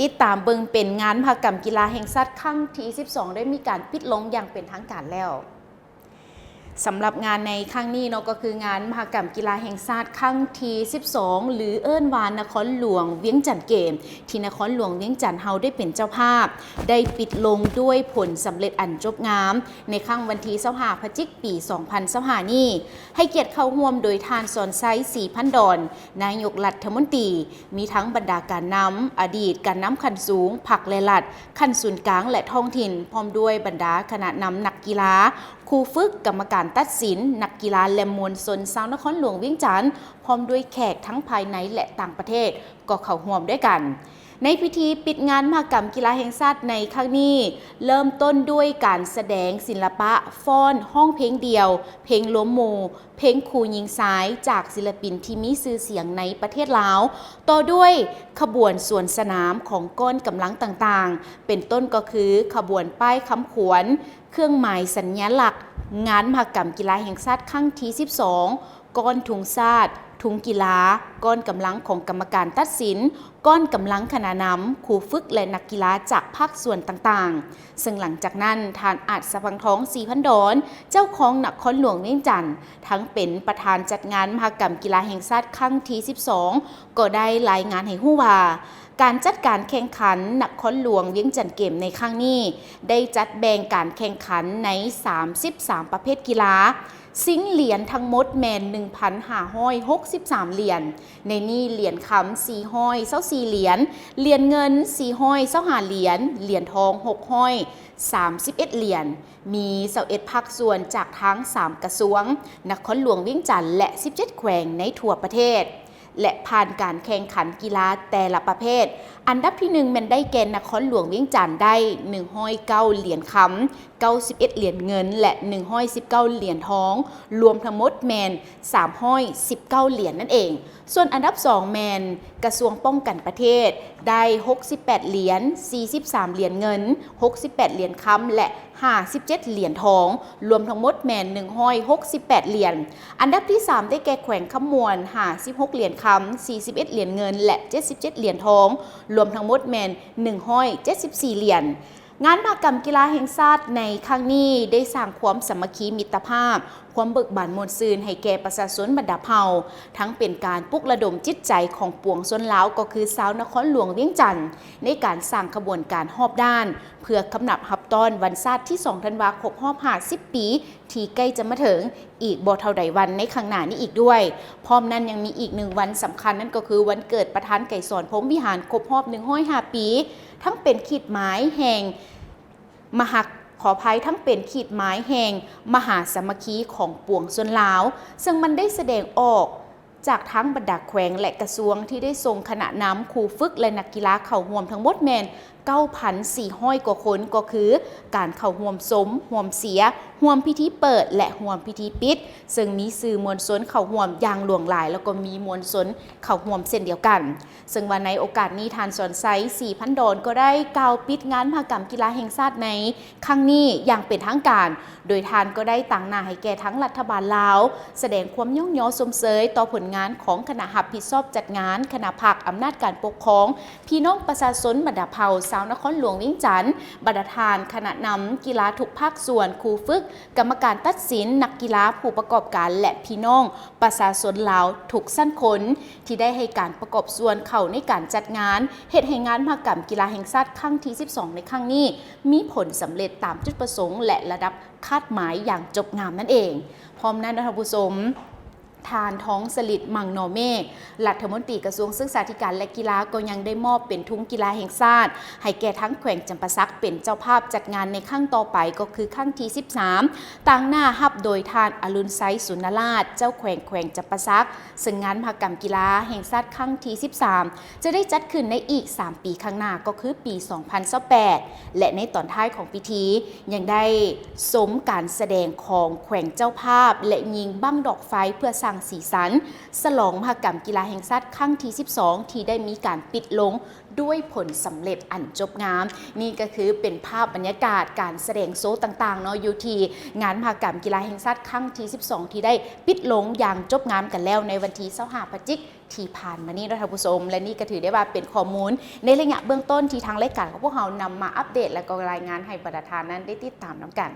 ติดตามเบิงเป็นงานมหกรรมกีฬาแห่งชาติครั้งที่12ได้มีการปิดลงอย่างเป็นทางการแล้วสำหรับงานในครั้งนี้เนาะก็คืองานมหกรรมกีฬาแห่งชาติครั้งที่12หรือเอิ้นว่านครหลวงเวียงจันทน์เกมที่นครหลวงเวียงจันทน์เฮาได้เป็นเจ้าภาพได้ปิดลงด้วยผลสำเร็จอันจบงามในครั้งวันที่25พฤศจิกายนปี2025นี้ให้เกียรติเข้าร่วมโดยทานสอนไซศรีพันดอนนายกรัฐมนตรีมีทั้งบรรดาการนำอดีตการนำขั้นสูงผักและลัดขั้นศูนย์กลางและท้องถิ่นพร้อมด้วยบรรดาคณะนำนักกีฬาครูฝึกกรรมการตัดสินนักกีฬาและมวลชนชาวนครหลวงเวียงจันทน์พร้อมด้วยแขกทั้งภายในและต่างประเทศก็เข้าร่วมด้วยกันในพิธีปิดงานมหกรรมกีฬาแห่งชาติในครั้งนี้เริ่มต้นด้วยการแสดงศิลปะฟ้อนห้องเพลงเดียวเพลงล้มหมู่เพลงครูยิงซ้ายจากศิลปินที่มีชื่อเสียงในประเทศลาวต่อด้วยขบวนสวนสนามของก้อนกำลังต่างๆเป็นต้นก็คือขบวนป้ายคำขวัญเครื่องหมายสัญลักษณ์งานมหกรรมกีฬาแห่งชาติครั้งที่12ก้อนธงชาติทุงกีฬาก้อนกำลังของกรรมการตัดสินก้อนกำลังคณะนำครูฝึกและนักกีฬาจากภาคส่วนต่างๆซึ่งหลังจากนั้นทานอาจสะพังท้องศรีพันดอนเจ้าของนครหลวงเวียงจันทน์ทั้งเป็นประธานจัดงานมหกรรมกีฬาแห่งชาติครั้งที่12ก็ได้รายงานให้ฮู้ว่าการจัดการแข่งขันนครหลวงเวียงจันทน์เกมในครั้งนี้ได้จัดแบ่งการแข่งขันใน33ประเภทกีฬาซิงเหรียญทั้งหมดแมน 1,563 เหรียญในนี้เหรียญคำ424เหรียญเหรียญเงิน425เหรียญเหรียญทอง631เหรียญมี21ภาคส่วนจากทั้ง3กระทรวงนครหลวงเวียงจันทน์และ17แขวงในทั่วประเทศและผ่านการแข่งขันกีฬาแต่ละประเภทอันดับที่1มันได้แก่นครหลวงเวียงจันทน์ได้109เหรียญคำ91เหรียญเงินและ119เหรียญทองรวมทั้งหมดแมน319เหรียญนั่นเองส่วนอันดับ2แมนกระทรวงป้องกันประเทศได้68เหรียญ43เหรียญเงิน68เหรียญคำและ57เหรียญทองรวมทั้งหมดแมน168เหรียญอันดับที่3ได้แก่แขวงขมวน56เหรียญคำ41เหรียญเงินและ77เหรียญทองรวมทั้งหมดแมน174เหรียญงานมหกรรมกีฬาแห่งชาติในครั้งนี้ได้สร้างความสามัคคีมิตรภาพความเบิกบานมวลซืนให้แก่ประชาชนบรรดาเผ่าทั้งเป็นการปลุกระดมจิตใจของปวงชนลาวก็คือชาวนครหลวงเวียงจันทน์ในการสร้างขบวนการหอบด้านเพื่อกำหนับรับต้อนวันชาติที่2ธันวาคม50ปีที่ใกล้จะมาถึงอีกบ่เท่าใดวันในข้างหน้านี้อีกด้วยพร้อมนั้นยังมีอีก1วันสำคัญนั่นก็คือวันเกิดประธานไก่สอนพรหมวิหารครบรอบ105ปีทั้งเป็นขีดหมายแห่งขออภัยทั้งเป็นขีดหมายแห่งมหาสามัคคีของปวงชนลาวซึ่งมันได้แสดงออกจากทั้งบรรดาแขวงและกระทรวงที่ได้ส่งคณะนำครูฝึกและนักกีฬาเข้าร่วมทั้งหมดแมน9,400 กว่าคนก็คือการเข้าร่วมสมร่วมเสียร่วมพิธีเปิดและร่วมพิธีปิดซึ่งมีสื่อมวลชนเข้าร่วมอย่างหลวงหลายแล้วก็มีมวลชนเข้าร่วมเช่นเดียวกันซึ่งวันในโอกาสนี้ทานสอนไซศรีพันดอนก็ได้กล่าวปิดงานมหกรรมกีฬาแห่งชาติในครั้งนี้อย่างเป็นทางการโดยทานก็ได้ตั้งหน้าให้แก่ทั้งรัฐบาลลาวแสดงความย่องยอสมเสยต่อผลงานของคณะรับผิดชอบจัดงานคณะภาคอำนาจการปกครองพี่น้องประชาชนบรรดาเผ่าชาวนครหลวงเวียงจันทน์บรรดาทานคณะนำกีฬาทุกภาคส่วนครูฝึกกรรมการตัดสินนักกีฬาผู้ประกอบการและพี่น้องประชาชนลาวทุกสั้นคนที่ได้ให้การประกอบส่วนเข้าในการจัดงานเฮ็ดให้งานมหกรรมกีฬาแห่งชาติครั้งที่12ในครั้งนี้มีผลสำเร็จตามจุดประสงค์และระดับคาดหมายอย่างจบงามนั่นเองพร้อมนั้นท่านผู้ชมทานท้องสลิดมังนอเมฆรัฐมนตรีกระทรวงศึกษาธิการและกีฬาก็ยังได้มอบเป็นทุงกีฬาแห่งชาติให้แก่ทั้งแขวงจำปาสักเป็นเจ้าภาพจัดงานในครั้งต่อไปก็คือครั้งที่13ตั้งหน้าฮับโดยทานอรุณไซสุนราชเจ้าแขวงจำปาสักซึ่งงานมหกรรมกีฬาแห่งชาติครั้งที่13จะได้จัดขึ้นในอีก3ปีข้างหน้าก็คือปี2028และในตอนท้ายของพิธียังได้สมการแสดงของแขวงเจ้าภาพและยิงบั้งดอกไฟเพื่อสร้าง งสีสันฉลองมหกรรมกีฬาแห่งชาติครั้งที่ 12 ที่ได้มีการปิดลงด้วยผลสำเร็จอันจบงามนี่ก็คือเป็นภาพบรรยากาศการแสดงโชว์ต่างๆเนาะอยู่ที่งานมหกรรมกีฬาแห่งชาติครั้งที่ 12 ที่ได้ปิดลงอย่างจบงามกันแล้วในวันที่25 พฤศจิกายนที่ผ่านมานี้ท่านผู้ชมและนี่ก็ถือได้ว่าเป็นข้อมูลในระยะเบื้องต้นที่ทางรายการของพวกเรานำมาอัปเดตและก็รายงานให้ประธานนั้นได้ติดตามนำกัน